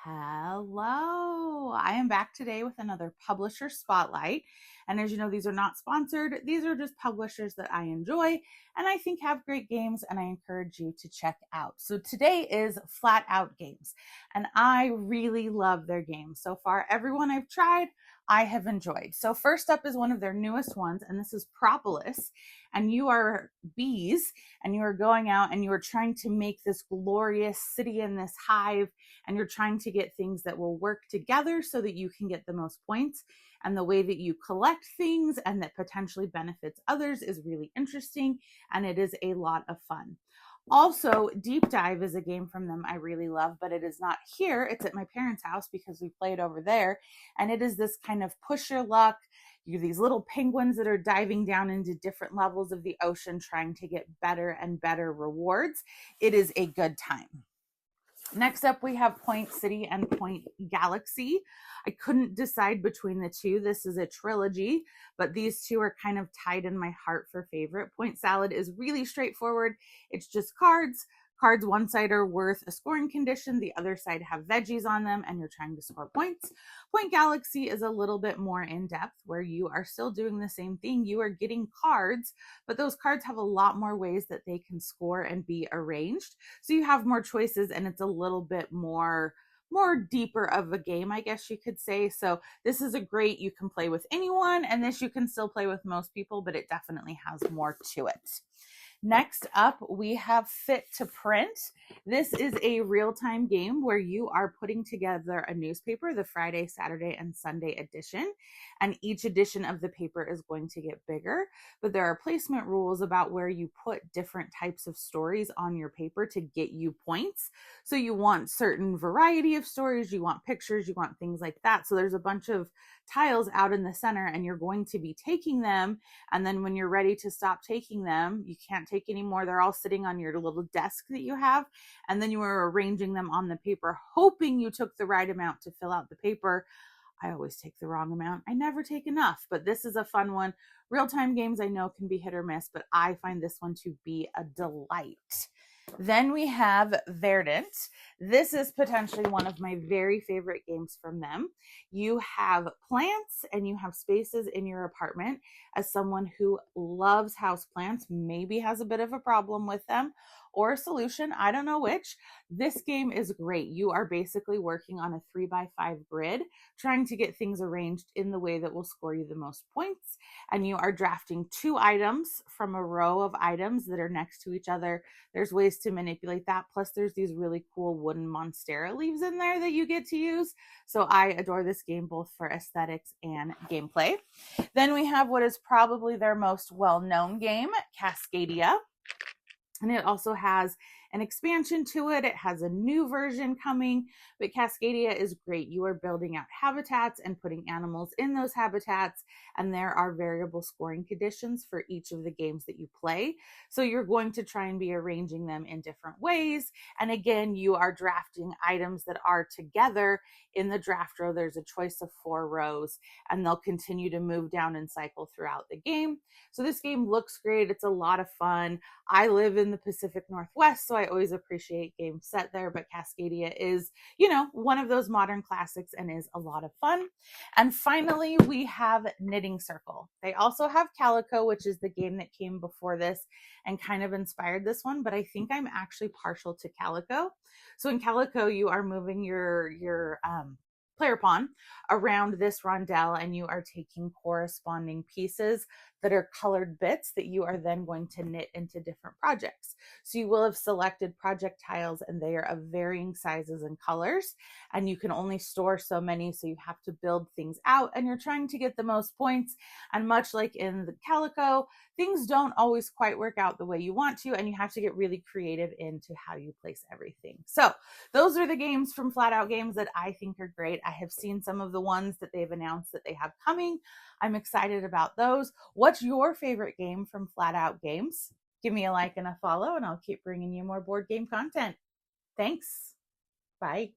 Hello, I am back today with another publisher spotlight. And as you know, these are not sponsored. These are just publishers that I enjoy and I think have great games and I encourage you to check out. So today is Flatout Games and I really love their games. So far, everyone I've tried, I have enjoyed. So first up is one of their newest ones, and this is Propolis. And you are bees and you are going out and you are trying to make this glorious city in this hive, and you're trying to get things that will work together so that you can get the most points. And the way that you collect things and that potentially benefits others is really interesting, and it is a lot of fun. Also, Deep Dive is a game from them I really love, but it is not here. It's at my parents' house because we play it over there. And it is this kind of push your luck. You have these little penguins that are diving down into different levels of the ocean, trying to get better and better rewards. It is a good time. Next up, we have Point City and Point Galaxy. I couldn't decide between the two. This is a trilogy, but these two are kind of tied in my heart for favorite. Point Salad is really straightforward. It's just cards. Cards, one side are worth a scoring condition, the other side have veggies on them, and you're trying to score points. Point Galaxy is a little bit more in depth, where you are still doing the same thing. You are getting cards, but those cards have a lot more ways that they can score and be arranged. So you have more choices, and it's a little bit more deeper of a game, I guess you could say. So this is a great, you can play with anyone, and this you can still play with most people, but it definitely has more to it. Next up, we have Fit to Print. This is a real-time game where you are putting together a newspaper, the Friday, Saturday, and Sunday edition, and each edition of the paper is going to get bigger, but there are placement rules about where you put different types of stories on your paper to get you points. So you want certain variety of stories, you want pictures, you want things like that. So there's a bunch of tiles out in the center, and you're going to be taking them, and then when you're ready to stop taking them, you can't take anymore. They're all sitting on your little desk that you have, and then you are arranging them on the paper, hoping you took the right amount to fill out the paper. I always take the wrong amount. I never take enough, but this is a fun one. Real-time games I know can be hit or miss, but I find this one to be a delight. Then we have Verdant. This is potentially one of my very favorite games from them. You have plants and you have spaces in your apartment. As someone who loves houseplants, maybe has a bit of a problem with them, or a solution, I don't know which, this game is great. You are basically working on a 3x5 grid, trying to get things arranged in the way that will score you the most points. And you are drafting 2 items from a row of items that are next to each other. There's ways to manipulate that. Plus there's these really cool wooden Monstera leaves in there that you get to use. So I adore this game both for aesthetics and gameplay. Then we have what is probably their most well-known game, Cascadia. And it also has an expansion to it. It has a new version coming, but Cascadia is great. You are building out habitats and putting animals in those habitats, and there are variable scoring conditions for each of the games that you play. So you're going to try and be arranging them in different ways. And again, you are drafting items that are together. In the draft row, there's a choice of 4 rows, and they'll continue to move down and cycle throughout the game. So this game looks great. It's a lot of fun. I live in the Pacific Northwest, so I always appreciate games set there, but Cascadia is, one of those modern classics and is a lot of fun. And finally, we have Knitting Circle. They also have Calico, which is the game that came before this and kind of inspired this one, but I think I'm actually partial to Calico. So in Calico, you are moving your player pawn around this rondelle, and you are taking corresponding pieces that are colored bits that you are then going to knit into different projects. So you will have selected project tiles, and they are of varying sizes and colors, and you can only store so many, so you have to build things out, and you're trying to get the most points. And much like in the Calico, things don't always quite work out the way you want to, and you have to get really creative into how you place everything. So those are the games from Flatout Games that I think are great. I have seen some of the ones that they've announced that they have coming. I'm excited about those. What's your favorite game from Flatout Games? Give me a like and a follow, and I'll keep bringing you more board game content. Thanks. Bye.